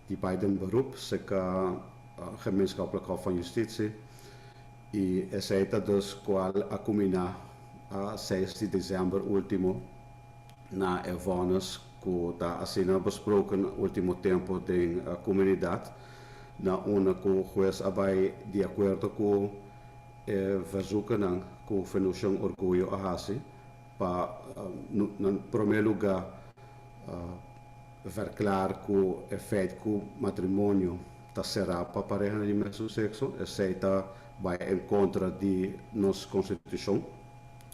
die beiden beroep, zeker gemeenschappelijk hof van justitie. Y aceita dus cual acumina 6 de dezember último na evones que está asina besproken último tempo de comunidade na una que o juez abai de acordo com verzoeken com o Fundacion Orguyo a hasi para em primeiro lugar ver claro que o efeito que o matrimônio será para a pareja de mesmo sexo, aceita vai em contra de nossa constituição,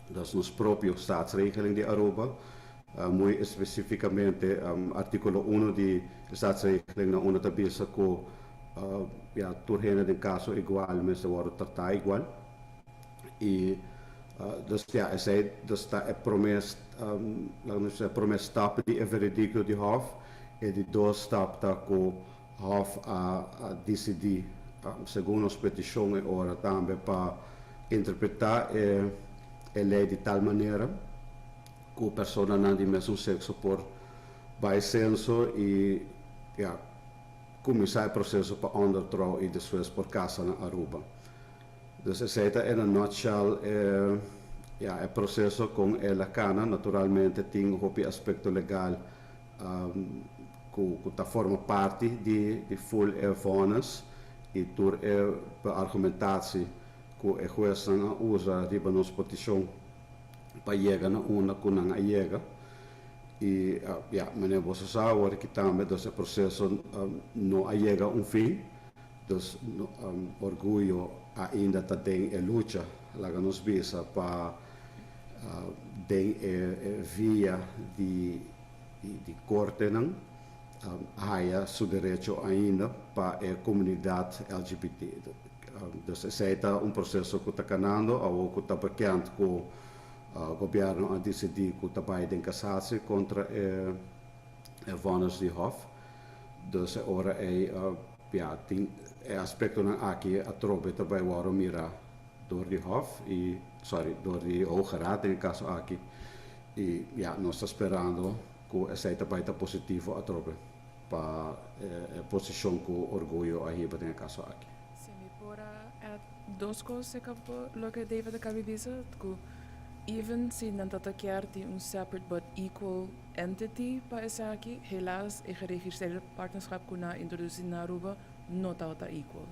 das nossas próprias statsregelingen de Aruba, muito especificamente artículo 1 de statsregeling na una tabisa que turgena de caso igual, mas agora tratar igual. E dus ja, zij dus dat promes stap die veredicto de hof e de dois stap dat o hof a decidir segundo as petições ora também para interpretar a lei de tal maneira que a pessoa não de mesmo sexo por vai senso e começar o processo para ondertrouw e depois por casa na Aruba. Dus aceita in een nutshell o processo com ela cana naturalmente tem um aspecto legal que forma parte de full evones e tur para argumentatie que o juez usa de nossa petição para chegar na una que não chega e meneer você sabe que também esse processo não chega fim, dus orgulho ainda tem a luta lá que nos visa para via de corte não haya su derecho ainda para a comunidade LGBT. Dus aceita processo que está canando ou que está bekend que o governo a decidir que está vai de cassatie contra voners de hof. Dus ora tem aspecto aqui a trobe também o mira door de hof e door de hoge raad in caso aqui e nós está esperando que aceita vai estar positivo a trobe para a posição que o orgulho aí para em caso aqui. Se me pora duas coisas que David acabou de dizer que even se não está quer ter separate but equal entity para essa aqui, helaas a geregistreerde partnerschap que na introduzir na Aruba não está equal.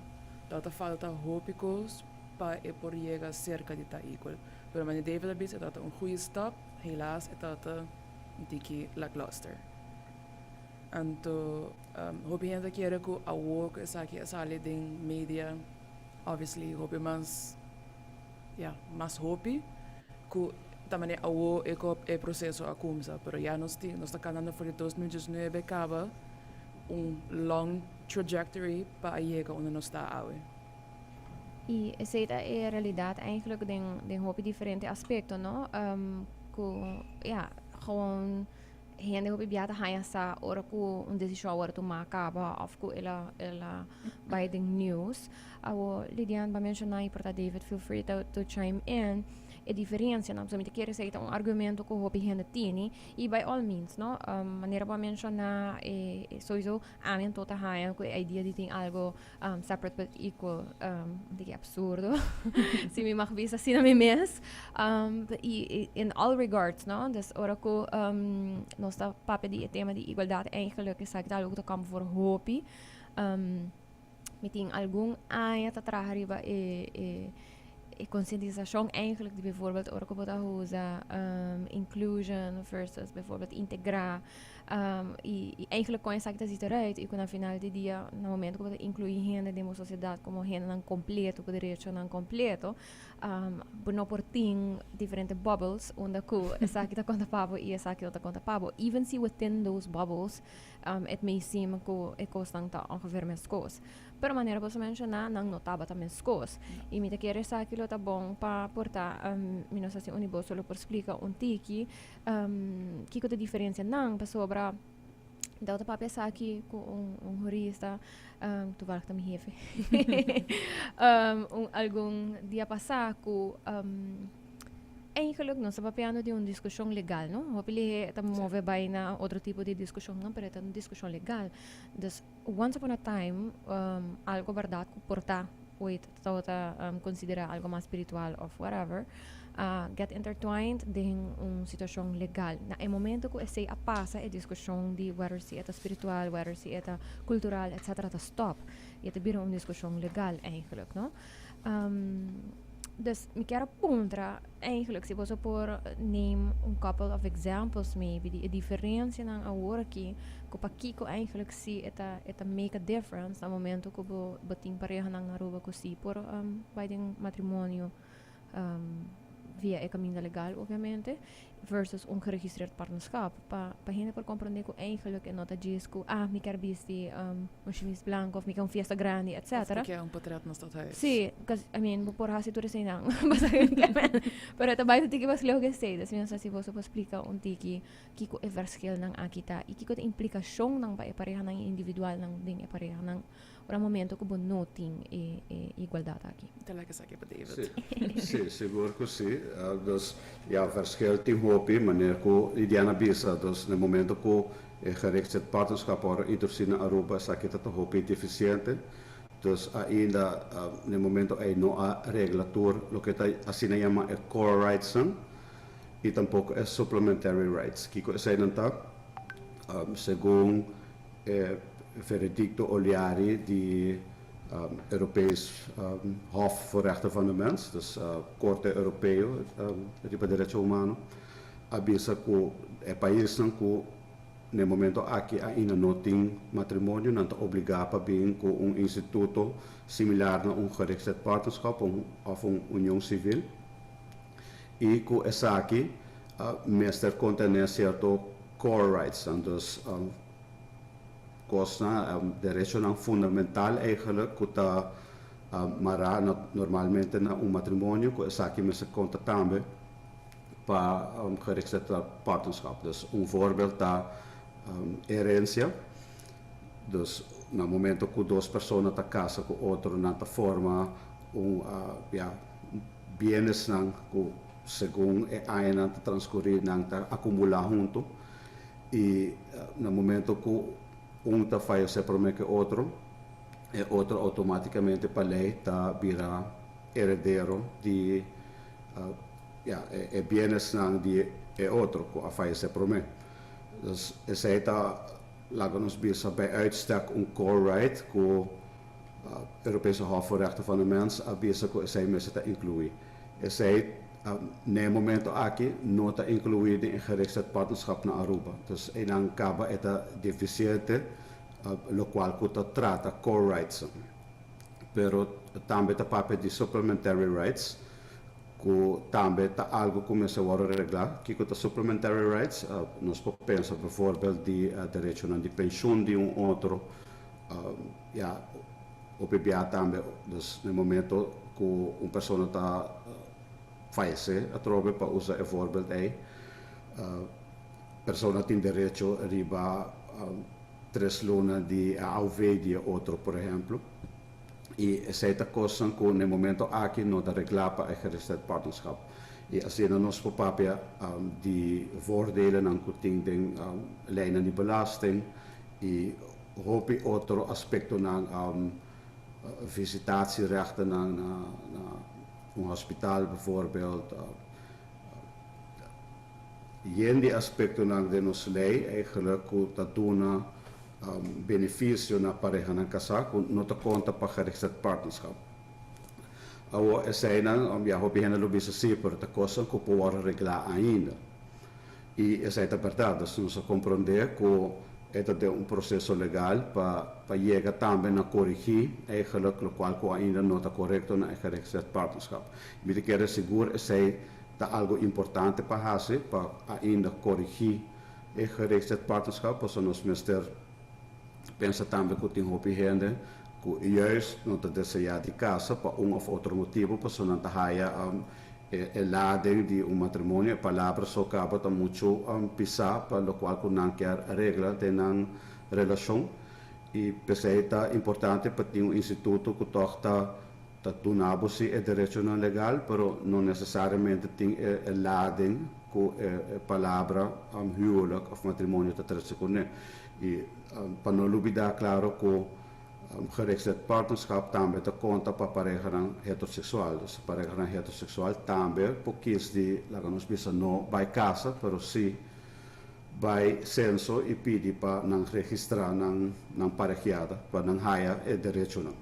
Está falta hópicos para por chegar cerca de estar equal. Pero mas David disse está goede stap, helaas está que la cluster. Então, hope gente quer que a work essa aqui sale de media, obviously hope mais hope que também a work é processo a começar, pero já nós está canando para 2019 acaba long trajectory para chegar onde nós está hoje. E essa é a realidade eigenlijk de hoop diferente aspecto, não? Gewoon gente hoop biata haya sa ora ku decisão ora tomar acaba of ku ela by the news. Lydianne ba mencionar e porta David, feel free to chime in. A diferença, não somente quer dizer argumento que o hobby gente tem e by all means, não? Maneira para mencionar sowieso a mim toda haya com a ideia de ter algo separate but equal, de absurdo. Se me mag visa assim na mim mes. E in all regards, não? Dus ora que nós está papo de tema de igualdade eigenlijk is dat algo que come voor hobby. Me tem algum aia tá arriba conscientização eigenlijk die bijvoorbeeld orkobota usa inclusion versus bijvoorbeeld integrar e eigenlijk kon je zeggen dat ziet eruit e na final de dia no momento que incluir gente de uma sociedade como gente não completo com derecho não completo no por tem diferentes bubbles onde que essa aqui tá conta pabo e essa aqui tá conta pabo even se within those bubbles it may seem que é constant ongeveer mes coisas pero maneira você mencionar não notava também as coisas e me te quer essa aquilo tá bom para portar minha assim unibo só por explicar tiki que a diferença não para sobre da outra para pensar aqui com jurista tu vai também jefe algum dia passar com eigenlijk não estava piano de uma discussão legal, não? Hopefully estamos move by na outro tipo de discussão, não, pero é uma discussão legal. Dus once upon a time, algo verdade que porta wait, considerar algo mais espiritual ou whatever, get intertwined em uma situação legal. Na é momento que esse a passa a discussão de whether se é espiritual, whether se é cultural, etc. ta stop. E é uma discussão legal eigenlijk, não? Dus ik quero apontar, eigenlijk, se você por neem een couple of examples maybe, die diferença na agora aqui, que para Kiko eigenlijk se eta make a difference no momento que bo bating pareja nang naruba ko si por by den matrimonio via e caminho legal, obviamente, versus ongeregistreerd partnerschap. Pa gente por compreender que eigenlijk é nota diz que me quer visti um chemise blanco, of me quer um fiesta grande, etc. Of que é portret na stad huis. Sí, because I mean, por hasi tu resen nang basicamente. Pero ito baito tiki mas leo que sei, das minhas si você explica um tiki kiko e verschil nang akita, e kiko de implicação nang ba e pareha nang individual nang ding e pareha nang ora momento que bon noting e igualdade aqui. Teleca sa aqui para David. Sim, seguro que sim. Dus ja, verschil te hopen, wanneer ko Lydianne bisa, dus no momento que gericht het partnerschap worden introduzido na Aruba, sa kita te hopen deficiente. Dus ainda no momento aí não há regulator, lo que assim chama é core rights, e tampouco é supplementary rights. Kiko é não segundo veredicto Oliari, die Europees Hof voor Rechten van de Mens, dus Corte Europeo, riba derecho humano, avisa que é país que no momento aqui ainda não tem matrimônio, não está obrigado para vir com instituto similar a geregistreerd partnerschap of união civil, e que essa aqui, mester contém certo core rights, dus derecho fundamental eigenlijk, que está normalmente na matrimônio, que essa aqui se conta também para geregistreerd partnerschap. Dus voorbeeld da herência, dus no momento que duas pessoas estão casa com outro, não forma bienes que segundo é ainda transcorrer, não acumular junto, e no momento que está faz para que outro automaticamente para lei está vira herdeiro de bienes de outro que faz para mim. Dus essa está lá nos bisa bij uitstek core right que Europese Hof voor Rechten van de Mens avisa que essa mensen te incluir. Essa no momento aqui não está incluído em geregistreerd partnerschap na Aruba. Dus dan acaba esta deficiente, lo qual que trata core rights. Pero também está papel de supplementary rights, que também está algo que começa a arreglar, que está supplementary rights, nós podemos pensar, por exemplo, de direito de pensão de outro, o PBA também, no momento que uma pessoa está falecer, a trobe para usar o voorbeeld aí, pessoa tem direito a riba 3 lunas de AUV de outro, por exemplo. E essa coisa que no momento aqui não está reglada para o geregistreerd partnerschap. E assim nós papel de voordelen que tem lijnen de belasting e hoop outro aspecto na visitatierechten na hospital bijvoorbeeld. Die aspecto de nos lei eigenlijk que dat doen benefício na pareja na casa, não te conta para geregistreerd partnerschap. Awo essa não, hoop je lo bisa super, de coisa que pode reglar ainda. E essa é a verdade, nós compreender que é processo legal para chegar também a corrigir eigenlijk lo qual que ainda não está correto na geregistreerd partnerschap. Ik quero seguro essa é algo importante para fazer, para ainda corrigir o geregistreerd partnerschap, para nós mester pensa também que tem hoop gente que juist não está desejado de casa para of outro motivo, para não está haia lading de matrimônio, a palavra só acaba tá muito pisar, para o qual que não quer regra de na relação, e pensa é importante para ter instituto que toca tunabo si é derecho não legal, pero não necessariamente tem lading com a palavra huwelijk of matrimônio tá terse com né. E para não olvidar claro que geregistreerd partnerschap também te conta para pareja heterossexual. Dus pareja heterossexual também, porque de lá que nós bisa não vai casa, pero sim vai censo e pede para não registrar não parejiada, para não haya o direito não.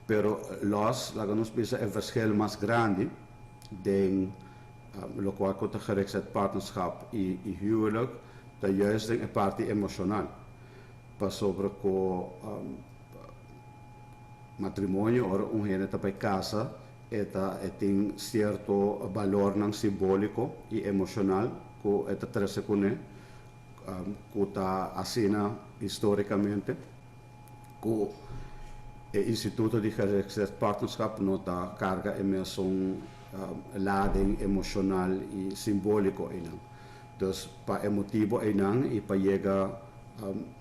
Pero los lá que nós bisa é verschil mais grande den lo qual conta geregistreerd partnerschap e huwelijk, dat juist een parte emocional. Para sobre o matrimônio ou gente para casa tem certo valor não simbólico e emocional que é trece com que está assina historicamente que o Instituto de Geregistreerd Partnerschap não está carga mesmo lading emocional e simbólico então, para emotivo então e para chegar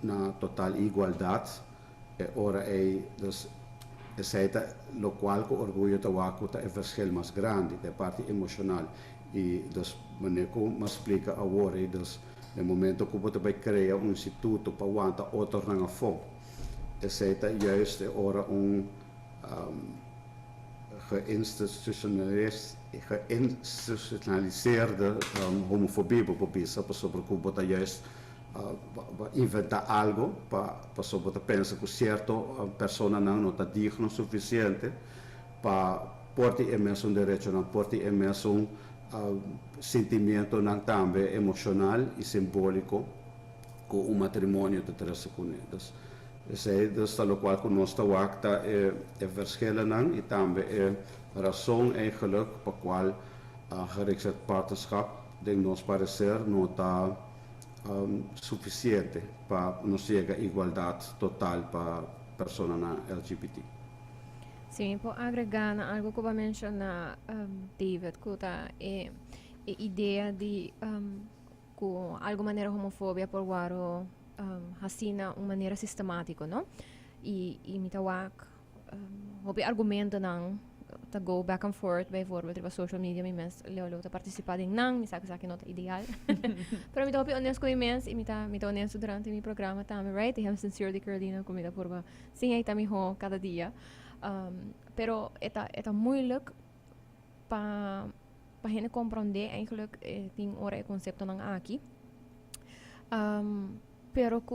na total igualdade ora dus essa lo qual o orgulho tawaco é verschil mais grande da parte emocional e dus maneco mas explica agora dus no momento que você vai criar instituto para aguentar outro na fome essa juist ora geïnstitutionaliseerde homofobie bijvoorbeeld sobre que você juist inventar algo para sobre pensar que certa pessoa não está digna o suficiente para portar mesmo direito não portar mesmo sentimento não também emocional e simbólico que o matrimônio te traz com eles. Dus dat qual que nós está acta é verschillen não e também é razão eigenlijk para qual geregistreerd partnerschap de nos parecer não está suficiente para nos chegar a igualdade total para pessoas LGBT. Sim, por agregar algo que eu mencionar, David, que é a ideia de que alguma maneira homofobia por guaro assina uma maneira sistemática, não? E me tawak, houve argumento não to go back and forth bijvoorbeeld op social media met mensen leo te participar em nang mi sabe que não é ideal pero me topi honesto com imenso e me tá honesto durante mi programa também right e I'm sincerely Carolina comida por sim aí também ho cada dia pero é moeilijk para gente compreender eigenlijk tem ora o conceito não aqui pero que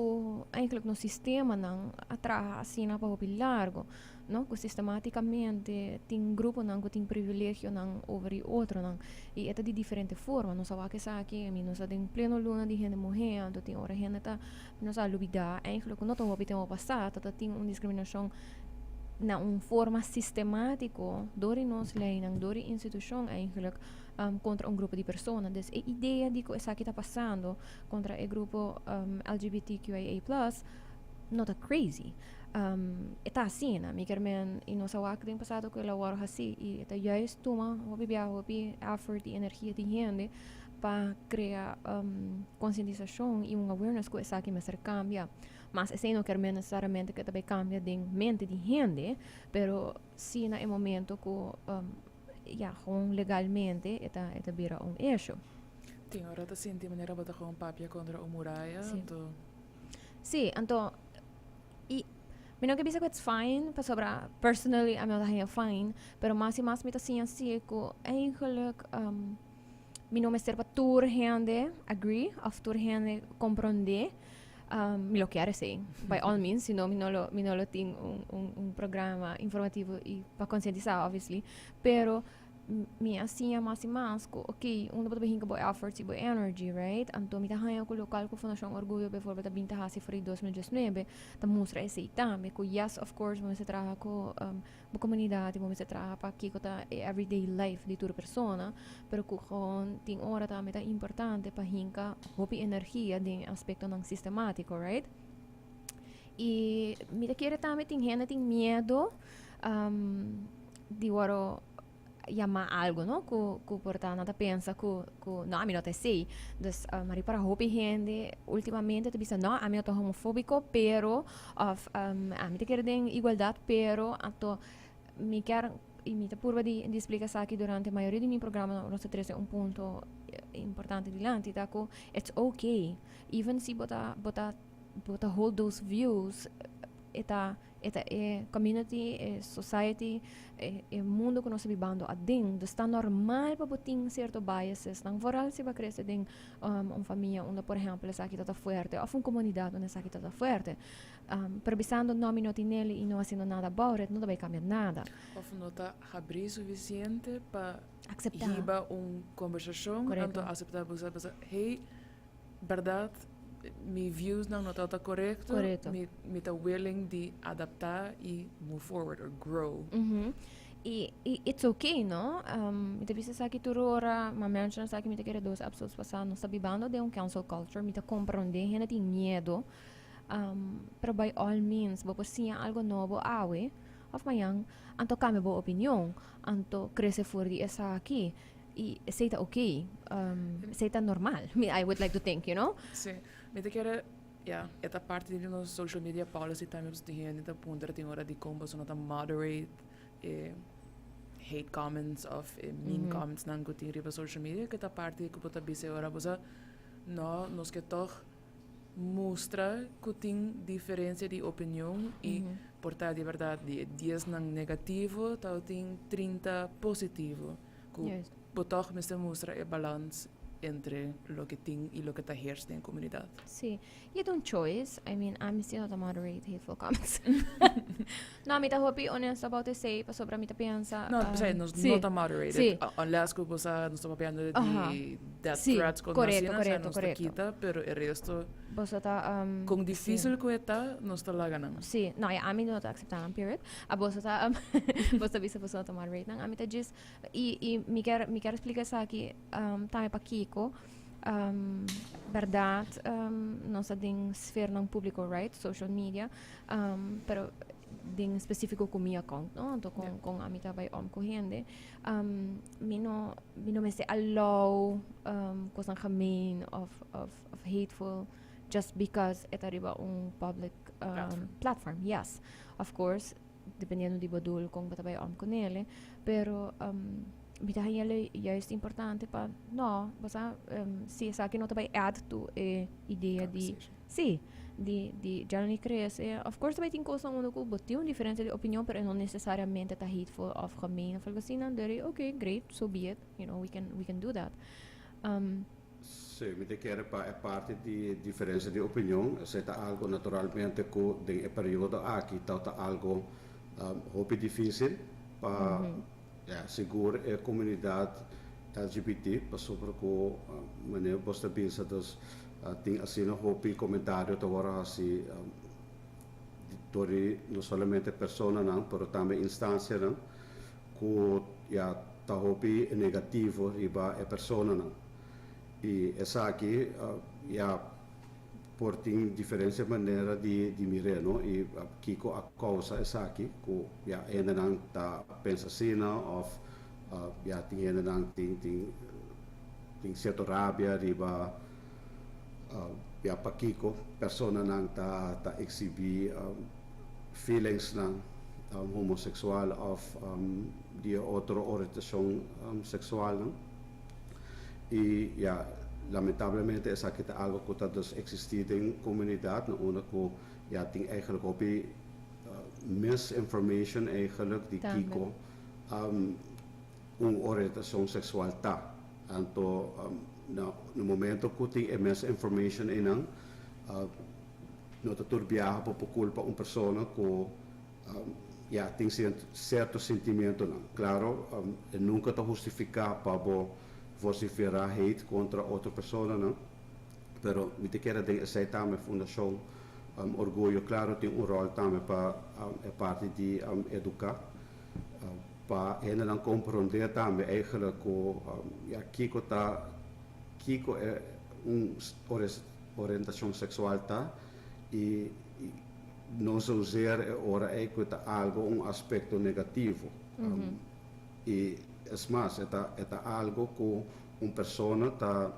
eigenlijk no sistema não atrás assim na para largo não que sistematicamente tem grupo não que tem privilégio não over o outro não e é de diferente forma não sabe que aqui a mim não sabe em pleno luna de gente morrendo tem hora gente tá não sabe lubida eigenlijk não tô opitando passar tá tem discriminação na forma sistemático dori nos lei não dori instituição eigenlijk contra grupo de pessoas dus a ideia de que essa aqui está passando contra o grupo LGBTQIA+ não tá crazy está assim, né? Mikermen e nossa wak tem passado que ela war assim e está juist toma hobi effort e energia de gente para criar conscientização e awareness que essa aqui mester cambia mas esse não quer necessariamente que também cambia de mente de gente pero sim no momento que legalmente está vira issue tem hora da sim de maneira bota com papia contra o muralha sim então e Minha cabeça que it's fine, para sobra personally, a minha fine, pero mais e mais me tá assim que eigenlijk minha mester para tour gente agree, of tour gente compreender, me lo quero sei, by all means, senão me não lo tem programa informativo e para conscientizar, obviously, pero me assim mais e mais ok pode bem que boa effort e boa energy right então me tá ganhando com o local com a Fundacion Orguyo before tá bem tá assim foi 2019 tá mostra esse também que yes of course vamos trabalhar com a comunidade vamos trabalhar para que tá everyday life de toda pessoa pero com tem hora também tá importante para hinca hopi energia de aspecto não sistemático right e me tá querer também tem gente tem medo de waro llama algo, ¿no? Que porta nada pensa que no, a mí no te sei. Dus, mari para hopi gente, ultimamente te bisa, no, a mí no te homofóbico, pero, a mí te quero den igualdade, pero, ato, mi quer imita purva di explicar aqui durante a maioria de meu programa nós trazemos ponto importante dilante tá que it's okay even se bota hold those views eta community society mundo que nós vivendo adin está normal para botar certo biases não vooral se vai crescer em família onde por exemplo essa aqui está forte ou uma comunidade onde essa aqui está forte previsando nome não tinele e não fazendo nada about it não vai cambiar nada ou não está abrir suficiente para aceitar conversação correto então aceitar você hey verdade mi views não está correto me tá willing de adaptar e move forward or grow e it's okay no me viste sa que turora ma mention sa que me quer dos episódios passados nós vivendo de cancel culture me compreender gente tem medo pero by all means vou sim algo novo awe of mayang anto kami bo opinião anto cresce for di essa aqui e seita okay seita normal I would like to think you know sim me quer esta parte de nos social media policy também os tem esta ponta tem hora de como só não moderate hate comments of mean comments não que tem riba social media que esta parte que pode ser hora você não nos que toch mostra que tem diferença de opinião e portar de verdade de 10 não negativo tal tem 30 positivo que pode mesmo mostrar a balance entre lo que tem e lo que está heerst in comunidade. Sí, you don't choice. I mean, I'm still not to moderate hateful comments. No, me hopi honest about to say, pa sobra me pensa. No, não to moderate. Sí. Unless que você não está falando de death threats com correto, quita, pero el resto você tá com difícil que está, não está lá ganando. Sí, no, a mim não tá acceptando period. A você tá você bisa você to moderate nang. A mim tá just e me quer explicar isso aqui também para Kiko. Verdade, nós tem esfera não público, right? Social media, pero din específico com minha account, no? Então com a mita by corrente, me não me se allow coisas gemeen of hateful just because ita riba public platform. Yes, of course, dependendo de badul kung bata by com ele, pero bitahan ele juist importante para no basta se sa que não também add to ideia de sim de já não cresce of course também tem coisa onde eu botei diferença de opinião pero não necessariamente tá hateful of gemein of algo assim não okay great so be it you know we can do that sim me te quer para parte de diferença de opinião se tá algo naturalmente que de período aqui tá algo hobby difícil para seguro a comunidade LGBT passou por que maneira você pensa dos tem assim no hobby comentário agora assim tori não somente persona não, mas também instância não que tá hobby negativo riba a persona não e essa aqui por tem diferente maneira de mirar não e kico a causa essa aqui que ainda não tá pensa assim não of tem ainda não tem certa rabia riba para kico persona não tá exibir feelings não homossexual of de outra orientação sexual não e lamentavelmente is dat algo que está dus existido em comunidade onde que tem eigenlijk op misinformation eigenlijk die kiko orientação sexual tá então no momento que tem misinformation não está turbiado por culpa pessoa que tem certo sentimento não claro nunca está justificado para vociferar hate contra outra pessoa, não? Pero me te quero dizer também Fundacion Orguyo, claro, tem rol também para a parte de educar, para ainda compreender também eigenlijk que Kiko é orientação sexual tá e não se usar ora é que tá algo aspecto negativo e es más, é algo que pessoa está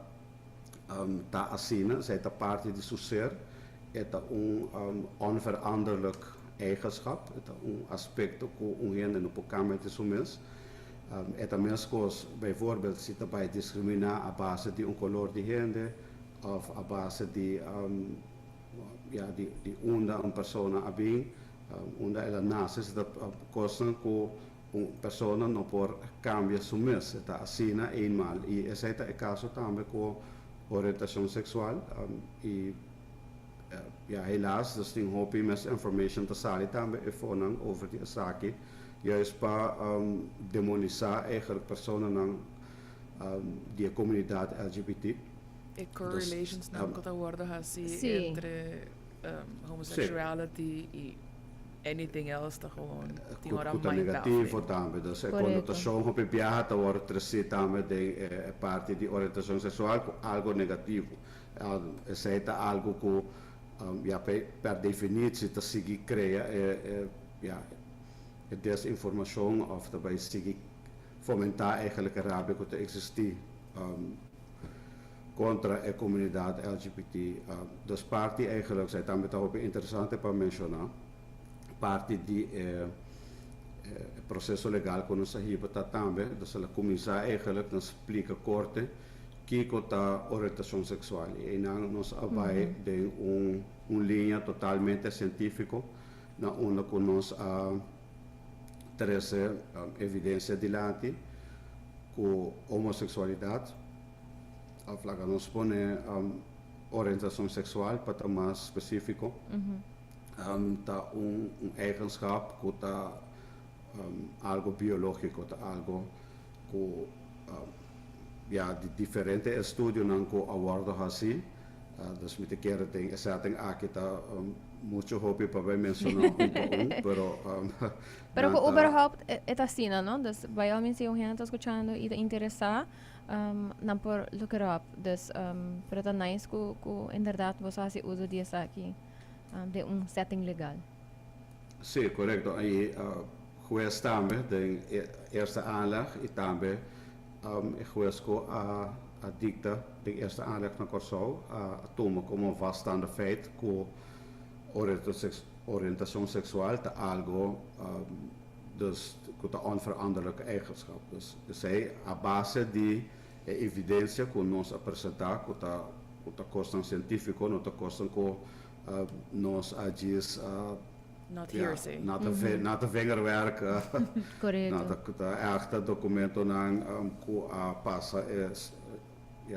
assina, zij parte de seu ser, é onveranderlijk eigenschap, een aspect que gente não pode cambiar de sumes. Het mensen bijvoorbeeld zitten bij discriminatie op basis die een color die gente of op basis die die onda een persoon abing onda ela nasce dat kosten ko een persoon no por cambia su mes eta asina eenmaal y ese es el caso también con orientación sexual y helaas dus die hoop je mes information te sali también efonan over die zaken juist para demonizar eigenlijk personen die comunidad LGBT. Correlations não que worden assim entre homosexuality e anything else dat gewoon die hora mais negativo também, dus a conotação que viaja tá hora trazer também de parte de orientação sexual com algo negativo, aceita algo que per definitie te seguir crea desinformação of daarbij seguir fomentar eigenlijk een rabia que existir contra a comunidade LGBT. Dus parte eigenlijk zijn dan ook interessante para mencionar. Parte di processo legal que nós está também, dus ela começa eigenlijk dan explica corte kico ta orientação sexual e nós vai de linha totalmente científico na onde que nós trazer evidência dilante com homossexualidade a nos põe orientação sexual para mais específico tá eigenschap que tá algo biológico tá algo que de diferente estudos não que aborda assim dus met de keren ding is dat aqui tá mucho hobby para mencionar pero que überhaupt é assim, não? Dus bij al mensen die gente escuchando e interessar não por look it up, dus pero tá nice que inderdaad você assim usa disso aqui de setting legal. Sim, correto. Aí juez também de eerste aanleg e também juez ko a dicta de eerste aanleg naar Curaçao tomen como vaststaande feit que oriëntatie seksual te algo dus que ta onveranderlijke eigenschap. Dus zij a base de evidência que nós apresentar que ta kosten científico, não ta kosten que nós agis not hearsay. Not a vingerwerk. Correcto. Echte documento que a pasa is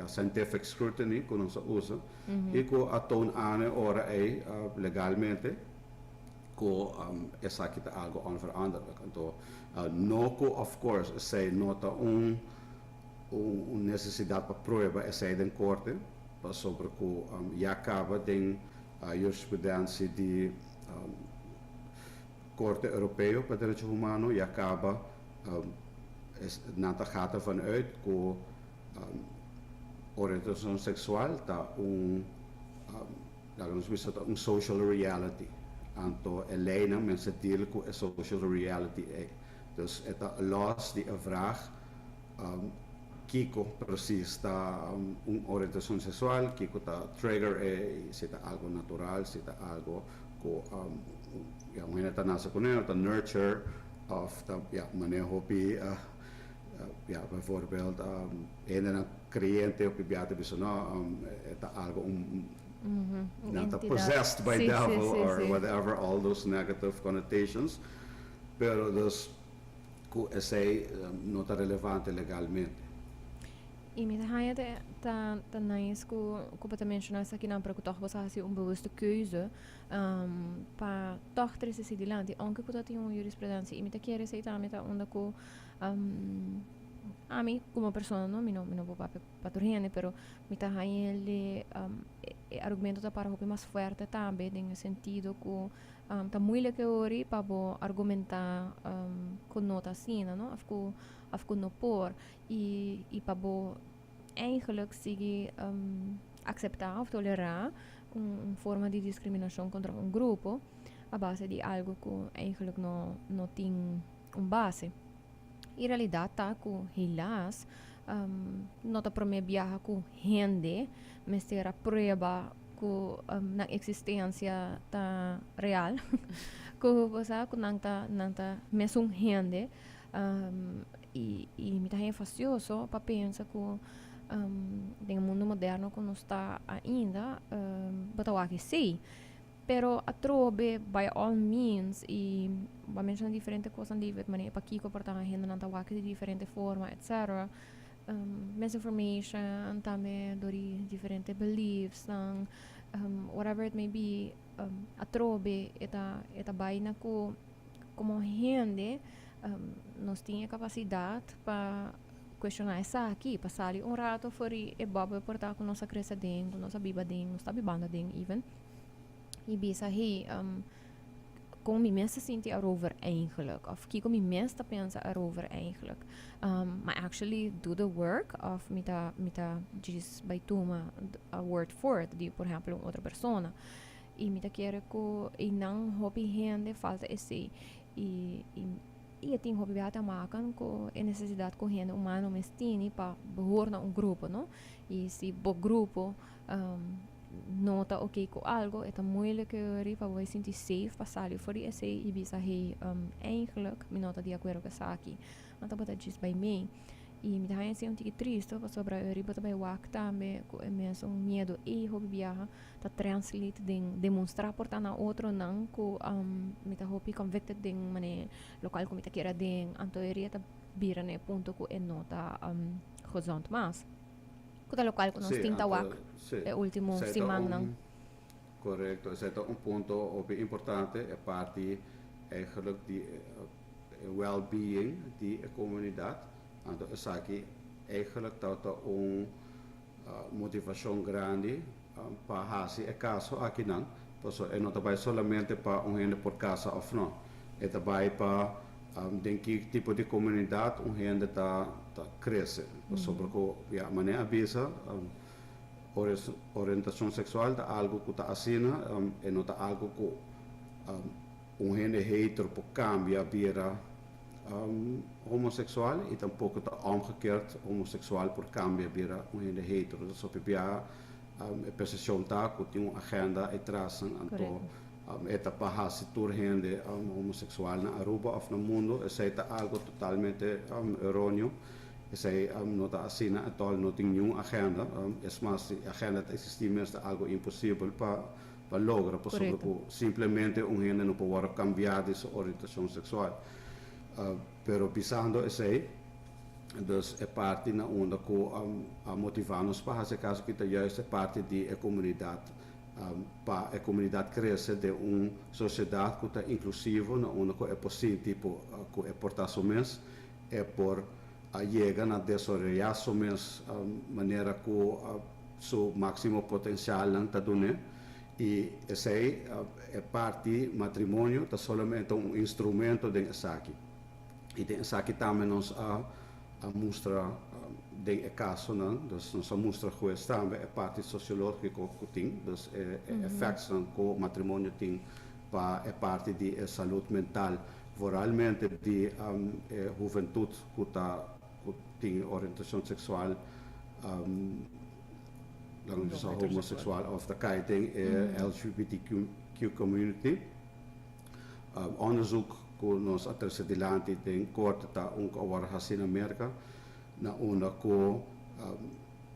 scientific scrutiny que nós usa e que a toon aan ora legalmente que essa aqui é algo onveranderlijk. Então, no que of course zij nota necessidade para prova essa em corte sobre que já acaba de jurisprudência de Corte Europeu para Direito Humano e acaba nata gaat ervan uit que oriëntatie seksual está een social reality. Anto Elena mensen delen que a social reality é. Dus het los die vraag kico precies está oriëntatie seksual, kico está trigger se está algo natural, se está algo que wanneer het naast elkaar de nurture of wanneer hobby bijvoorbeeld een cliënte op je biate het algo not possessed by devil or whatever, all those negative connotations, pero dus que não está relevante legalmente. E met hij dat nice que te mencionar aqui não para que toch was assim bewuste keuze para toch trazer se dilante, aunque que dat tem jurisprudência e me te quer ser também tá onde que a mim como pessoa não vou para torrene, pero me tá ele argumento tá para roupa mais forte também no sentido que tá muito que ori para argumentar com nota assim, não? Afko no por e para eigenlijk seguir aceitar ou tolerar uma forma de discriminação contra um grupo a base de algo que eigenlijk não tem base. Em realidade tá com helaas não tá para me viajar com gente, mas ter a prova ku na existência ta real ku basa ku nang ta mesung hende e me tá facioso para pensar que no mundo moderno que não está ainda batawa que sim pero a trobe by all means e vai mencionar diferentes coisas David mas para Kiko portar a gente não tá de diferente forma etc misinformation também dori diferentes beliefs whatever it may be a trobe eta baina ku como gente nós tinha capacidade para questionar essa aqui, passar ali rato fora e bobo portar com nossa cresça dentro, nossa biba dentro, nossa bibanda dentro, even. E bisa aí, como me mensen sinti erover eigenlijk, of kiko me mensen pensa erover eigenlijk. Maar actually do the work of mita just by tuma a word for it, die por exemplo outra persona. E mita quer que e não hobby gente falta esse e tem hobby beata maken com a necessidade com gente humano mestini para behoren a grupo, não? E se bo grupo nota ok com algo, é tão moeilijk para você sentir safe passar ali fora esse e bisa hey eigenlijk me nota de acordo com essa aqui. Então bota just by me e me dá assim tique triste para sobre a riba também wak também com imenso medo e hobby viaja tá translate den demonstrar portar na outro não com me tá hobby convicted den mane local como tá queira den antoeria tá bira né ponto com nota gezond mas com a local com nós tinta wak é último semana não correto esse é ponto importante é parte eigenlijk die well-being die comunidade. Então, essa aqui eigenlijk dat motivação grande para fazer o caso aqui não, porque não vai somente para gente por casa ou não, é também para que tipo de comunidade gente tá cresce, sobre que a maneira avisa orientação sexual é algo que está assina e não é algo que gente hetero por cambia vira homoseksual e tampouco está omgekeerd homoseksual por cambia vira gente hetero. Dus op a percepção tá que tem uma agenda atrás então eta para situar gente homoseksual na Aruba ou no mundo, isso é algo totalmente errôneo. Isso não está assim na atual não tem nenhuma agenda, mas a agenda existe mesmo é algo impossível para lograr, porque simplesmente gente não pode cambiar de sua orientação sexual. Pero pensando assim, dus é parte na onda que motivar-nos para fazer caso que está juist é parte da comunidade, para a comunidade crescer de uma sociedade que está inclusiva, na onda que é possível tipo que é portar somente é por chegar a desenvolver somente maneira que seu máximo potencial não está dando. E esse é parte matrimônio, está somente instrumento de aqui. E essa aqui também nos mostra de caso não, dus nos mostra que também é parte sociológica que tem, dus efeitos que o matrimônio tem para parte de saúde mental, realmente de juventude que tem orientação sexual homoseksual of de kijting LGBTQ community. Onderzoek que nós atrás de lá tem corte tá agora assim na América na onda que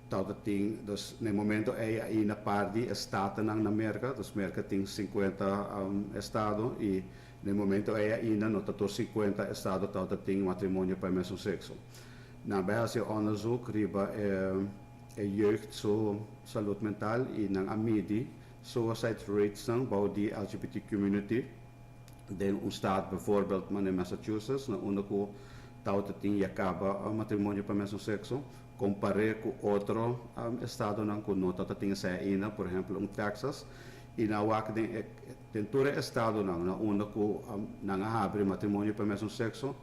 tal tem dus no momento é aí na parte estado na América, dus América tem 50 estados e no momento é ainda no total 50 estados tal tem matrimônio para mesmo sexo. Na base onderzoek riba jeugd zo saúde mental e na amidi suicide rates bij die LGBT community. Den staat bijvoorbeeld in Massachusetts, na onder que tauta tem acaba matrimônio para mesmo sexo, comparé com outro estado não que não tauta tem essa ainda, por exemplo, Texas, e na wak den todo estado não, na onda que não abre matrimônio para mesmo sexo,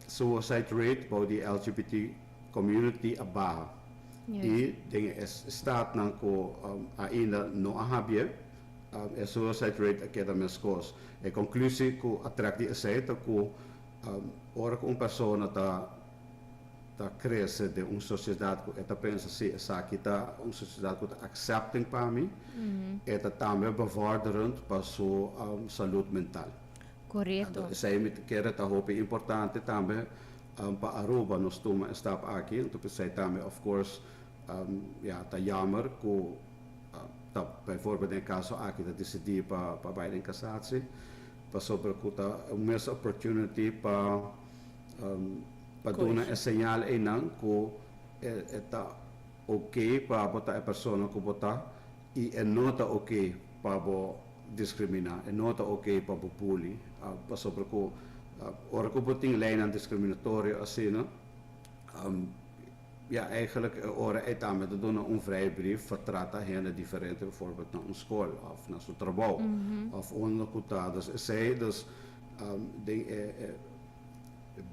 suicide rate para die LGBT community abaixo. E tem estado não que ainda não abre a suicide rate aqui da minhas coisas. A conclusão que atrás de aceita que ora que uma pessoa está cresce de uma sociedade que ela pensa se essa aqui tá uma sociedade que accepting para mim, ela também bevorderend para sua saúde mental. Correto. Isso aí me quer tá roupa importante também para Aruba nós estamos estar aqui, então pensei também of course tá jammer que tá bijvoorbeeld in caso aqui tá decidir para beide casatie, para sobre que tá uma opportunity para dar um sinal aí não que está ok para botar a pessoa que botar e não está ok para discriminar, não está ok para bullying, para sobre que ora que boting lijn discriminatório assim, não? Ja, eigenlijk ora é também de doen een vrijbrief vertrata hen diferente bijvoorbeeld naar een school of naar zo'n trabajo of onderkota. Dus zij dus de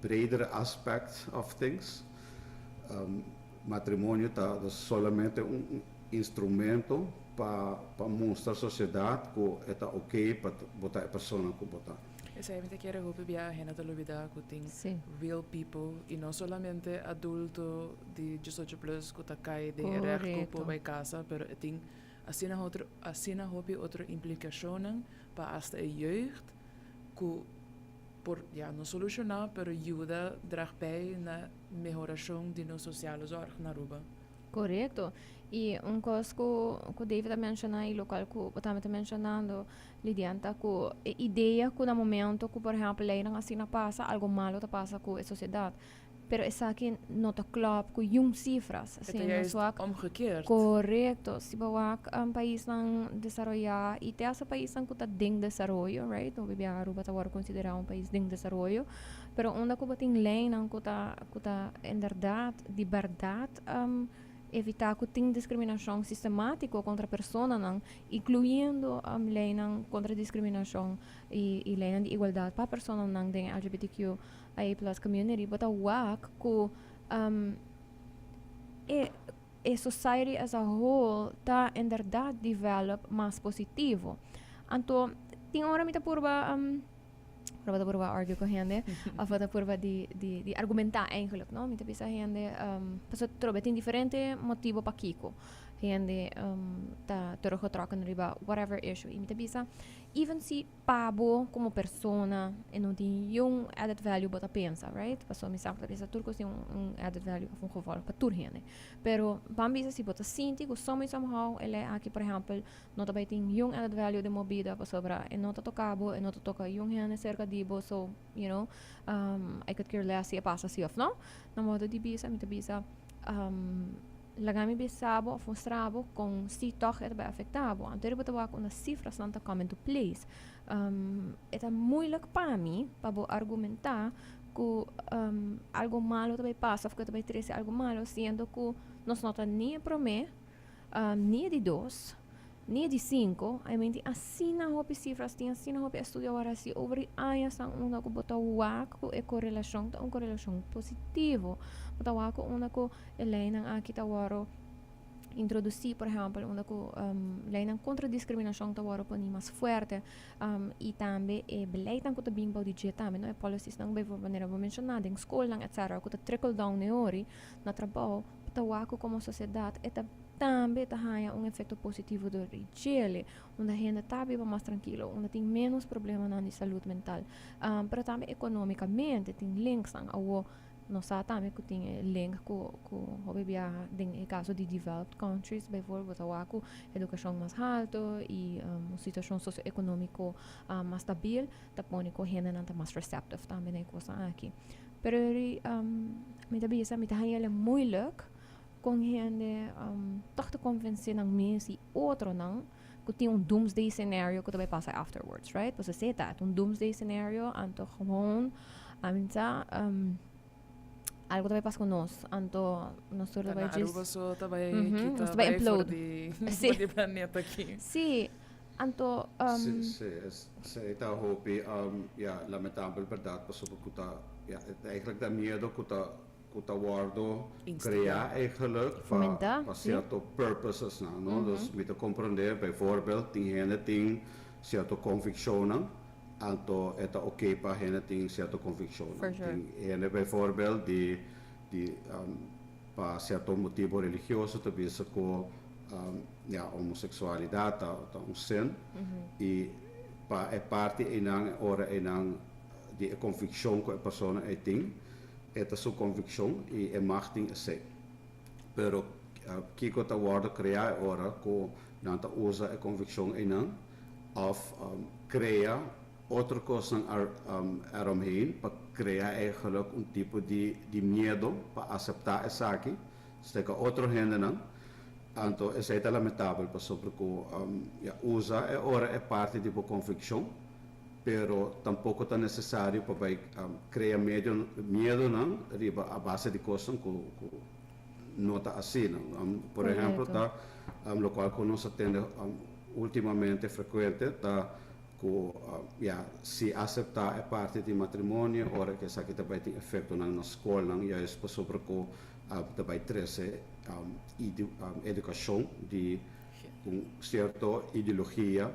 bredere aspect of things. Matrimonio tá dus solamente un instrumento para mostrar sociedade que está ok para botar a pessoa que botar. Esa é a quero hope viaje na televida que tem real people e não solamente adulto de 18 plus que tá cai de recht por vai casa, pero tem assim na hope outra implicação para hasta a jeugd que por não solucionar, pero ajuda drag bij na melhoração de no sociale zorg na Aruba. Correto. E coisa que o David mencionou e local que eu estava mencionando, Lydianne, que a ideia que no momento que, por exemplo, lei não assim passa, algo malo está passa com a sociedade. Pero essa aqui não está claro com cifras. Assim, é omgekeerd. Correto. Se você país não desenvolver e tem esse país que está em desenvolvimento, right? O BBA Aruba está considerado país em desenvolvimento, pero onde que tem lei não que está em verdade, de verdade, evitar que tenha discriminação sistemática contra a pessoa, incluindo a lei contra a discriminação e lei de igualdade para a pessoa da LGBTQ plus community, but a que a society as a whole está em verdade develop mais positivo. Então, tem hora que para purba argue com gente, ou para purba de argumentar eigenlijk, não? Muita bisa gente, pessoa trobe tem diferente motivo para kico, gente tá troca no riba whatever issue, e muita bisa, even se pabo como persona, e não tem added value para pensa, right? Pessoa me sabe que turcos tem added value a geval para tur gente, pero bambisa se bota sinti, que somehow ele aqui por exemplo, não também tem added value de movida para sobra, e não tá tocabo, e não tá toca gente cerca dibo, so you know, I could care less se passa se off, não? Na modo de bisa, muita bisa lagami bisabo frustrado com se toch het bij afectado. Anterior beto ook una cifras não come into place. É moeilijk para mim para argumentar que algo malo também passa, porque também trece algo malo, sendo que nós não tá nem para mim, nem de 2, nem de 5. I mean, assim na hope cifras, tem assim na hope estudo agora se over anos ang una ko botar wako e correlação, tá correlação positivo. Botar wako una ko lei nang aqui tá waro introduzir, por exemplo, una ko lei nang contra discriminação tá waro pani mais forte, e também e beleid nang ko tá bem bau de também, não é policies nang bem maneira vou mencionar, em escola nang etc. ko tá trickle down neori na trabalho, tá wako como sociedade eta também tem efeito positivo do rigele, onde a gente está bem mais tranquilo, onde tem menos problema na saúde mental, mas também economicamente tem links ao nós também que tem link com o bebê em caso de developed countries, bijvoorbeeld a educação mais alta e uma situação socioeconômica mais stabil, tá põe com gente não mais receptive também é coisa aqui. Pero me tá bisa me tá é moeilijk com gente toch te convencer ng mensen outro não que tem doomsday scenario que também passa afterwards, right? Você sei tá doomsday scenario anto gewoon aminta algo também passa com nós, anto nós tudo vai dizer Aruba só também nós vai implode de planeta aqui. Sim, anto se tá hope lamentável verdade passou por que eigenlijk dat medo que tá guardo criar eigenlijk para certo purposes não, dus met te compreender bijvoorbeeld die gente tem certo convicção, então é ok para gente tem certo convicção. Tem gente bijvoorbeeld die para certo motivo religioso, talvez com homossexualidade, tá um sen, e é parte inang ora inang de convicção que a pessoa tem, esta sua convicção e é machting a sei. Pero kiko ta word criar ora ko nanta usa a convicção inang of cria outra coisa eromheen para criar eigenlijk tipo de medo para aceitar essa aqui, steca outro rende não. Então, essa é lamentável, porque usa é ora é parte de convicção, pero tampouco é necessário para criar medo não, riba a base de coisas que não está assim. Por exemplo, lo qual que nós atende ultimamente frequente, se aceitar é parte de matrimônio, ora que essa aqui também tem efeito na escola, e é sobre que também traz educação de certa ideologia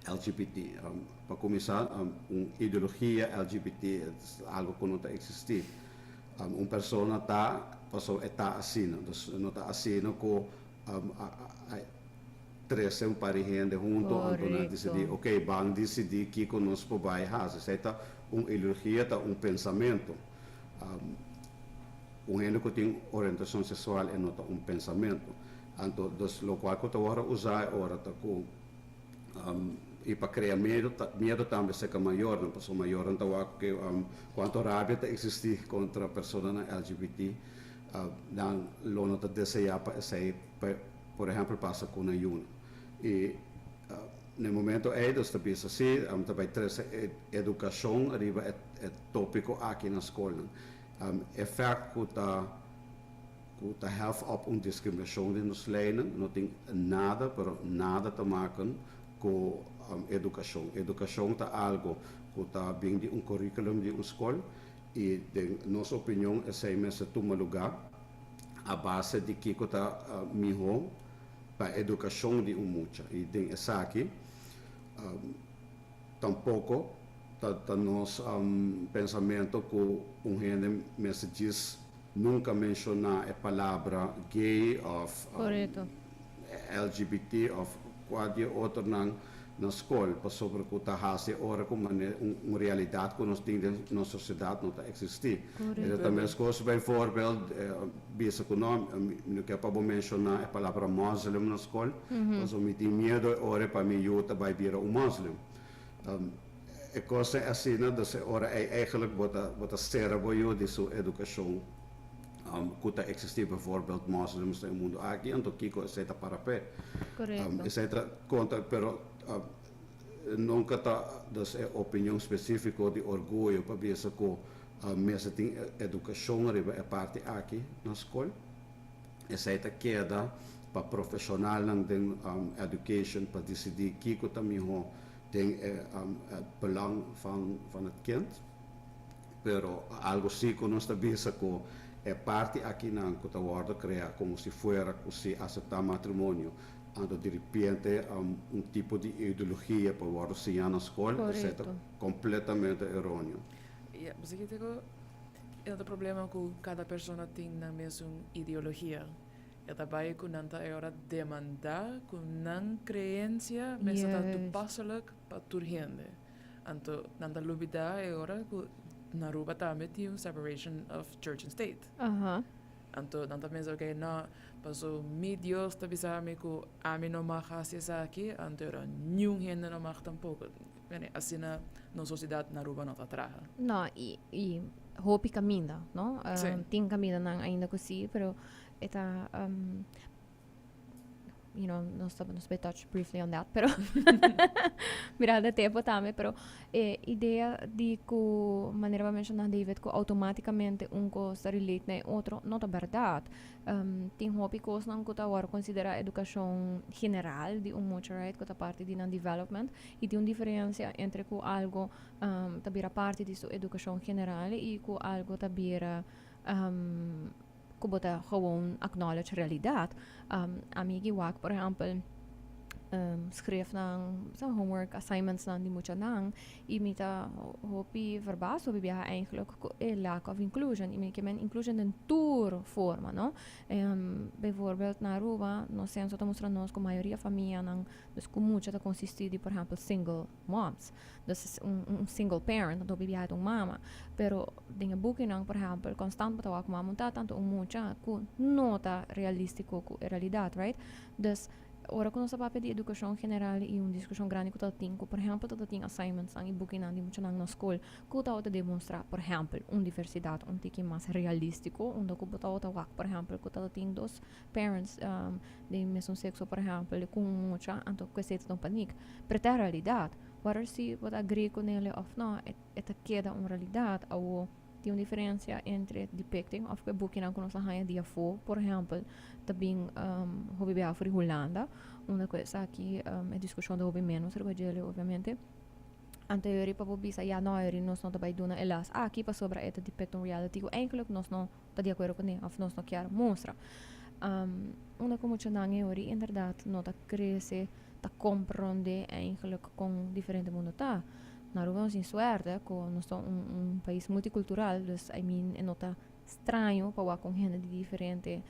LGBT. Para começar, uma ideologia LGBT é algo que não está existindo. Uma pessoa está assim, não está assim com três um par de gente junto, então decidir, ok, vamos decidir que conosco vai fazer. Isso é uma ideologia, um pensamento. Gente que tem orientação sexual é nota um pensamento. Então, o qual que eu vou usar agora e para criar medo também seja maior, não pessoa maior, então que quanto rábia existe contra a pessoa LGBT, não lo nota desejar para sair, por exemplo, passa com a Yuna. E no momento está bem assim, também traz educação, arriba é tópico aqui na escola. Effect que helpt op een discriminatie in ons lijnen, não tem nada, pero nada te maken com educação. Educação está algo que está bem de currículum de uma escola e, de nossa opinião, essa imensa toma lugar a base de que está melhor para a educação de mucha. E tem essa aqui, tampouco está nosso pensamento que gente me diz nunca mencionar a palavra gay ou LGBT ou qualquer outro na escola, sobre o que está fazendo agora como uma realidade que nós temos na sociedade não está existir. E também as coisas, bijvoorbeeld, bisa que não quer para mencionar a palavra muslim na escola, mas eu me tenho medo agora para mim eu também virar muslim. A coisa é assim, né? Ora é eigenlijk wat cérebro de sua educação que está existir, bijvoorbeeld moslims no mundo aqui, então Kiko é para pé. É conta, pero nunca está é opinião específica de orgulho para ver se que mesmo tem educação é parte aqui na escola. Essa queda para profissional tem education para decidir Kiko também tem belang van het kind, pero algo sí que nós sabemos que é parte aqui na que está worden criar como se fuera que se aceptar matrimônio, ando de repente tipo de ideologia para worden se na escola, etc. Completamente errôneo. Você que tem o problema que cada pessoa tem na mesma ideologia. É também que não está agora demandar com não crença, mas está toepasselijk para toda gente. Então, não está lubida agora que na Aruba também tem uma separation of church and state. Então, não está mesmo que não passou Deus está avisando que a mim não mag fazer isso aqui, então nenhum gente não mag tampouco. Assim na sociedade na Aruba não está atrás. Não, e hope caminha, não? Tem caminho não ainda que sim, pero está não estamos bem touch briefly on that, pero mirada tempo também, pero ideia de que maneira para mencionar David que automaticamente coisa relate na outro, não é verdade. Tem hobby coisas não que tá agora considera educação general de mucho, right, que tá parte de development e tem uma diferença entre que algo tá vira parte de sua educação general e que algo tá vira que bota gewoon acknowledge realidade. Amigo Wak, por exemplo, schreef ng homework assignments ng di mo siya nang imita hopi verbaas hopi biya eigenlijk lack of inclusion imita men inclusion in tour forma no bijvoorbeeld na Aruba no senso ta mostra nos com maioria família ng dus com mucha ta consistir de por exemplo single moms dus single parent do biya tong mama pero dinga buki ng por exemplo constant patawa ko mamunta tanto mucha ku nota realístico ku realidade right dus ora quando sa papel de educação general e discussão grande que tem por exemplo todo tem assignments ang ibukin na muito na school que tá outra demonstrar por exemplo diversidade tiki mais realístico onde que tá outra por exemplo que tá tem dos parents de mesmo sexo por exemplo com muita anto que se tão panic preta realidade whether se what agree com ele of não é queda realidade ou tem uma diferença entre depicting of que bukin ang kuno sa haya dia fo por exemplo tabing hobby bia for Holanda uma coisa aqui é discussão do hobby menos rebajele obviamente anterior para bobisa ya no eri nos não tabay duna elas aqui para sobra eta depicting reality ko eigenlijk nos não tá de acordo com ne of nos não quer mostra uma como chanange ori inderdaad nota cresce ta compreende eigenlijk com diferente mundo tá Naruga sin suerte, que nós somos país multicultural, dus I mean, é nota estranho para com gente de diferente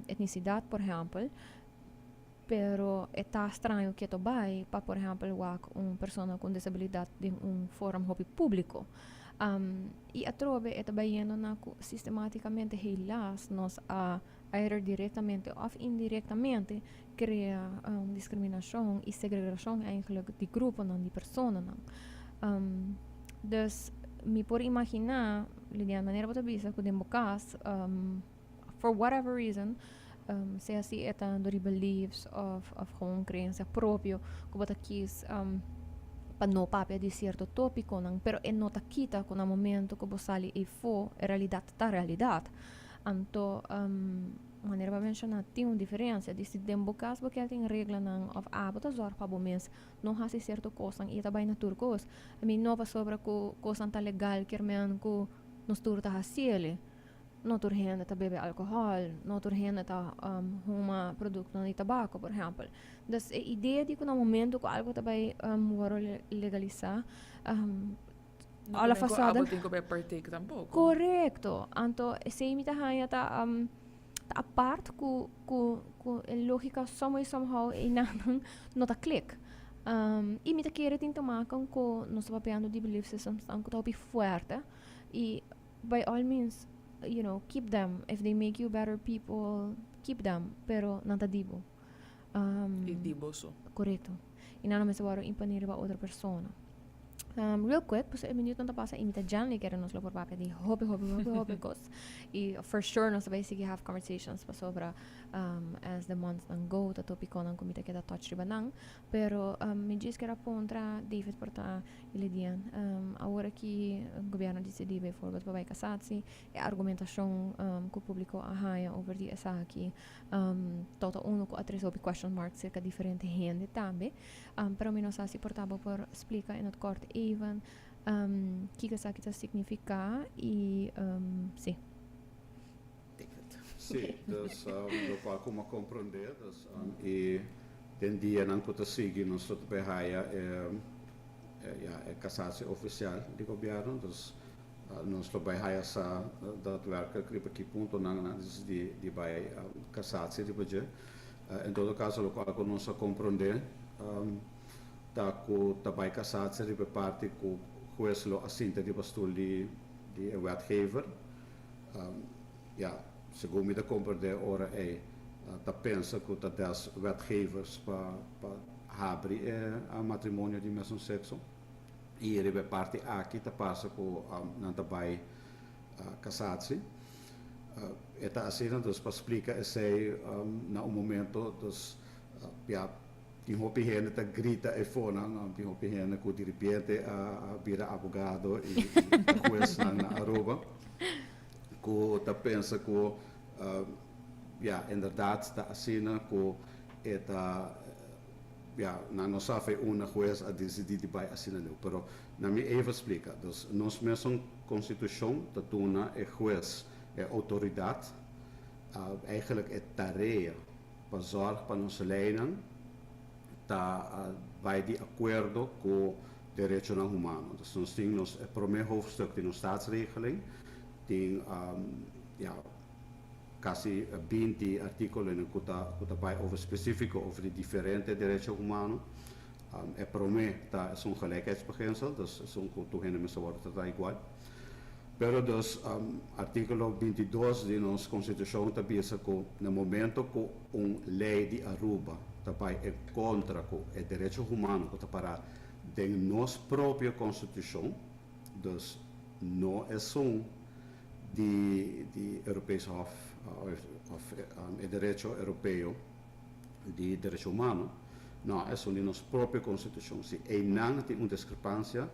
etnicidade, por exemplo, pero é tá estranho que tu vai para, por exemplo, pessoa com disabilidade de fórum hobby público. E a trove é também na sistematicamente helas nós either diretamente ou indiretamente cria discriminação e segregação eigenlijk de grupo não de persona não. Dus me por imaginar Lydianne maneira para bisa que demo cas for whatever reason se assim é tanto de beliefs of gewoon crença próprio que bota quis para não papel de certo tópico não pero é nota quita com o momento que você ali e for realidade tá realidade anto maneira para mencionar tem uma diferença de se democas porque tem regra não of botar zor para bom mês não há certo coisa e também na turcos a mim não sobre coisa tá legal que men ko nos turta hasiele não turhenda tá bebe alcohol não turhenda tá uma produto de tabaco por exemplo das a ideia de que no momento que algo também legalizar alla fasada não tem que partake tampouco correto anto se imita haya ta a parte ku lógica somehow inanang nota click e me querer tem tomar com nós papeando de belief systems ang ko topi fuerte e by all means you know keep them if they make you better people keep them pero nanta dibo e dibo so correto e não me sabe impanir para outra persona real quick, pues el minuto não passa imita Janly que nos lo por papel de hobby cos e for sure nós vai seguir have conversations pa sobre as the months não go ta topico não comita que da touch ribanang pero me diz que era contra David porta Lydianne agora que o governo decidiu vai for vai casar-se e argumentação que o público arraia over die essa aqui total uno com a três op question mark cerca diferente gente também pero me não sei se portava por explica em corte even que isso significa e sim Sim, dus lo qual como compreender, dus e den dia não que seguir nós tot bij haia é cassatie oficial de governo, dus nós lo bij haia sa daadwerkelijk riep aqui ponto na dus die bij cassatie de budget. In todo caso lo qual como nós compreender da ko bij cassatie riep parte ko juez lo assinte de pastoor die wetgever. Ja, segundo me compreender ora ta pensa que das wetgevers para abrir a matrimonio de mesmo sexo e ribe parte aqui ta passa com não ta vai casar-se eta assim dus para explicar esse na momento dus ja die hopi hene ta grita e fona não die hopi hene que de repente a vira abogado e juez na Aruba que ta pensa que ja inderdaad está assim que eta ja não sabe uma juez a decidir vai assim não, pero na me even explica, dus nós mesmo constituição ta tuna é juez é autoridade eigenlijk é tarefa para zorg para nossa leiding vai de acordo com o derecho humano. Dus nós temos o primeiro hoofdstuk de staatsregeling, tem quase 20 artículos que vai over específico over de diferentes direitos humanos. Para mim é gelijkheidsbeginsel, dus toegenen mensen worden tratados igual. Pero dos artículo 22 de nossa Constituição está pensa que no momento que lei de Aruba vai em contra com o direito humano que está para de nossa própria Constituição, dus não é de Europese Hof o direito europeu de direito humano, não, é de nossa própria Constituição. Se não tem uma discrepância,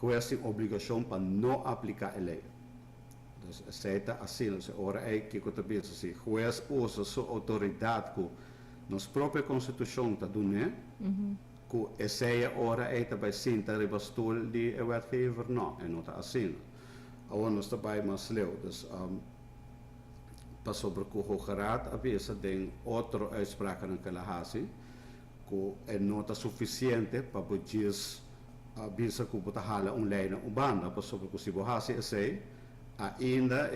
juez tem obrigação para não aplicar a lei. Dus aceita assim, ora é que eu penso, se juez usa sua autoridade que nossa própria Constituição está dando, que essa ora é também sentar em bastoel de wetgever, não, é não está assim. Agora nós também mais leu, dus para sobre que o Hoogeraad tem outra uitspraak in Kalahasi, que é não está suficiente para poder bisa que bota hala lei na banda, para sobre que se borrasse esse ainda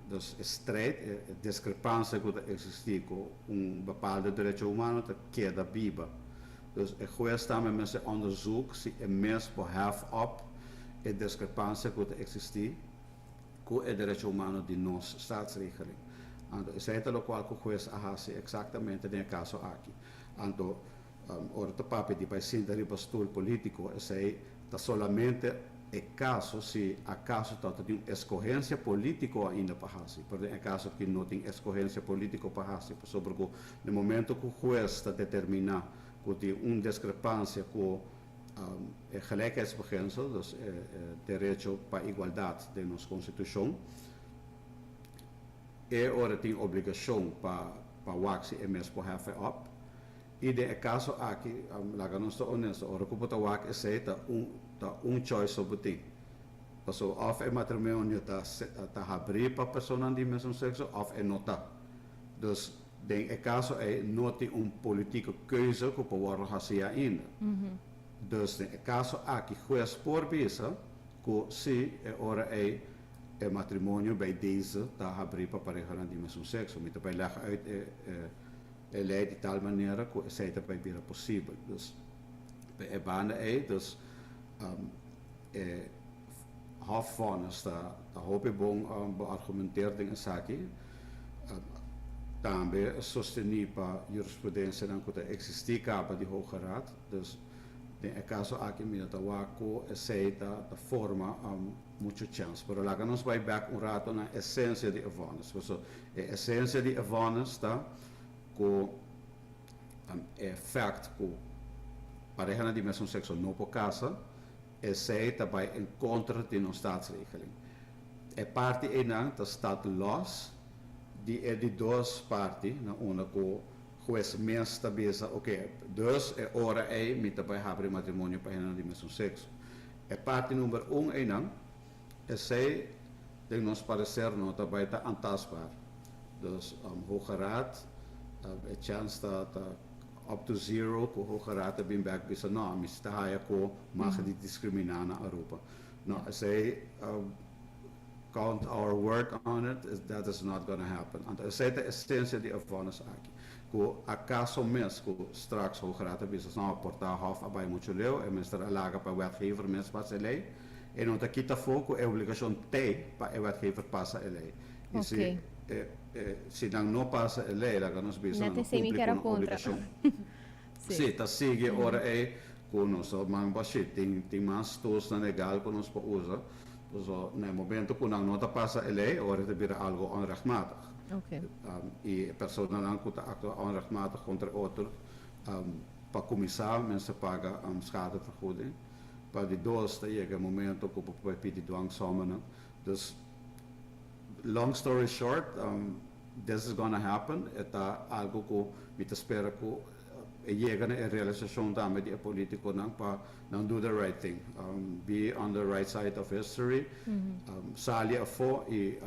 dus strijd, discrepância que existe com bepaalde direito humano que queda viva. Dus ik juist daarmee mensen onderzoek se é mens behef op a discrepância que existe com o direito humano de nossa staatsregeling. Então, isso é o qual o juez ahase exatamente no caso aqui. Então, o papo de países de pastor político, isso é solamente o caso se acaso está tem escolhência política ainda para fazer. Por é caso que não tem escolhência política para fazer, sobre que no momento que o juez está determinar que tem uma discrepância com o gelijkheidsbeginsel, dus derecho para a igualdade de nossa Constituição, e ora tem obrigação para waxi e mesmo hefe op. E de caso aqui, laga nós estou honesto, ora que o wax é seita choice sobre ti. Passo of é matrimonio tá abrir para pessoa de mesmo sexo, of é não tá. Dus de caso é não tem político keuze que pode worden fazer ainda. Dus in caso aqui, juez por bisa, que se ora é matrimonio bij deze, daar abrir para pareja de mesmo sexo, mas também leg uit a lei de tal maneira que isso também vira possível. Dus bij banda dus half van está hoop ik bom beargumenteerd dingen aqui. Também sostener para jurisprudência não que existe capa de Hoogeraad, dus em caso aqui mira tawaco aceita da forma muito chance, pero lá nós vai back rato na essência de avanas. So a essência de avanas está com é fact que pareja de mesmo sexo não por casa aceita vai em contra de nossa staatsregeling. É parte ena da staat los de duas partes, na uma que juez mesta bisa, ok, dus é hora é mita vai abrir matrimonio para de mesmo sexo. É parte número enang, é sei de nos parecer não também está antastbaar. Dus Hoogeraad, a chance tá up to zero, que o Hoogeraad bem back bisa, não, mas está aí que mag de discriminar na Europa. Não, é sei count our word on it, that is not going to happen. Então, essa é a essência de avanas aqui. Que acaso mesmo que straks Hoogeraad bisa não portar hof abai muito leu, é mester alaga para wetgever mesmo passa a lei, e não está quita foco é obrigação tem para o wetgever passa a lei. E se não passa a lei, lá nós bisa não cumpre com a obrigação. Sim, tá sigue ora é com nós man baixi tem mais tools na legal que nós pode usar. So, no momento que não nota passa a lei, ora de vira algo onrechtmatig. Okay. E persona não que actua onrechtmatig contra outro, para começar, mensen paga schadevergoeding. Para de doos, dat je momento que o pedir dwangsomen. Dus, long story short, this is gonna happen. Eta algo que me espera que llega a realização também de político não para não do the right thing, be on the right side of history, salir a fora e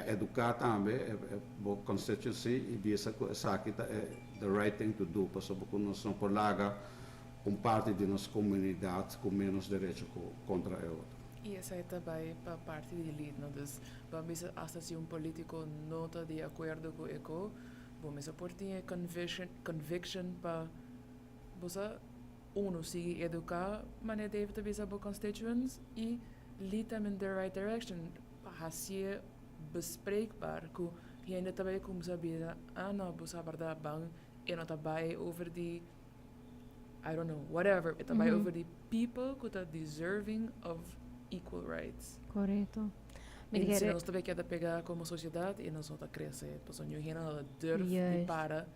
educar também a constituição e bisa que essa aqui the right thing to do, porque nós não polaga parte de nossa comunidade com menos direito contra a outra. E essa é também para parte de lead, não? Dus, vamos hasta se político não está de acordo com eco, vamos aportar conviction para você seguir educar, mas deve também saber constituents e lead them in the right direction, para ser bespreekbaar, que ainda também como sabia, não, você verdade bang, e não também over the I don't know, whatever, it também over the people who are deserving of equal rights. Correto. E se nós também queremos pegar como sociedade e nós vamos crescer, pois nós não durf e para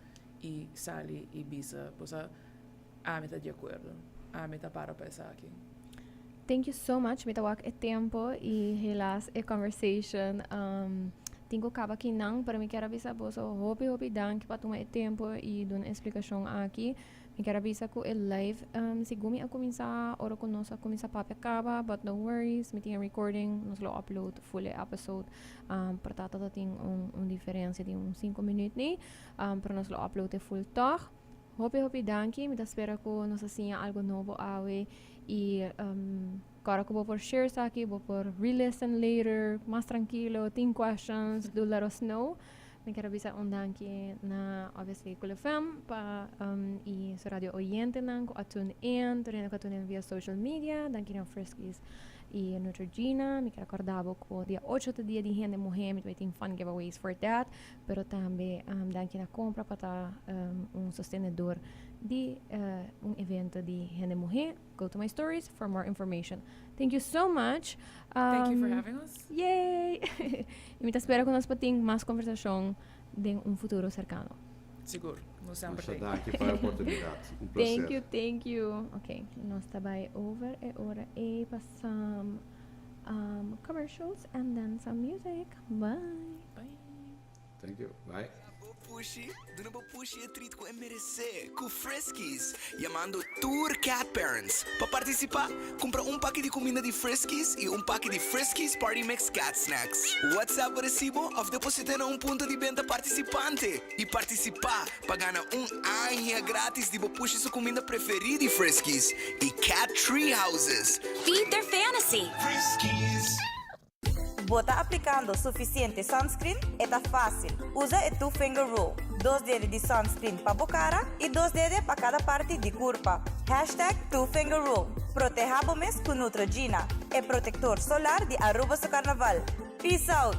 e sali e bisa, pois a me está de acordo, a me está para pensar aqui. Thank you so much. Me tawag tempo e helas conversation. Tenho acaba aqui não para me quero avisar você hope dank para tomar tempo e dar uma explicação aqui. Me quero avisar que o live se gumi a começar ora com nós a começar para acaba, but no worries. Me tem recording, nós lo upload full episode. Para tata tem diferença de 5 minutos ni. Para nós lo upload full talk. Hope dank. Me espera que nós assim algo novo awe e agora que vou por share aqui, vou por re-listen later, mais tranquilo, tem questions, do let us know. Me quero avisar danke na obviously Cool FM pa e sa radio oyente nang ko tune in via social media, danke na Friskies e Neutrogena. Me quero acordar ko dia 8 de dia de Hende Mujer, me tem fun giveaways for that, pero também danke na compra para sostenedor de evento de Hende Mujer. Go to my stories for more information. Thank you so much. Thank you for having us. Yay! E me espero que nós podemos mais conversação em futuro cercano. Seguro, não sempre Nós tem. dá aqui para a oportunidade. Prazer. Thank you. Ok, nós estamos over e hora e passamos commercials and then some music. Bye. Bye. Thank you. Bye. Doe een pushi e treat com MRC, com Friskies, chamando Tour Cat Parents. Para participar, compra pack de comida de Friskies e pack de Friskies Party Mix Cat Snacks. WhatsApp recibo of deposita na ponto de venda participante. E participar para ganhar ainda grátis de pushi sua comida preferida de Friskies e Cat Tree Houses. Feed their fantasy. Friskies. Bota aplicando suficiente sunscreen é fácil. Usa o two-finger rule. 2 dedos de sunscreen para a cara e 2 dedos para cada parte de corpo. #two-finger rule. Proteja-vos com Neutrogena, é protetor solar de Aruba do Carnaval. Peace out!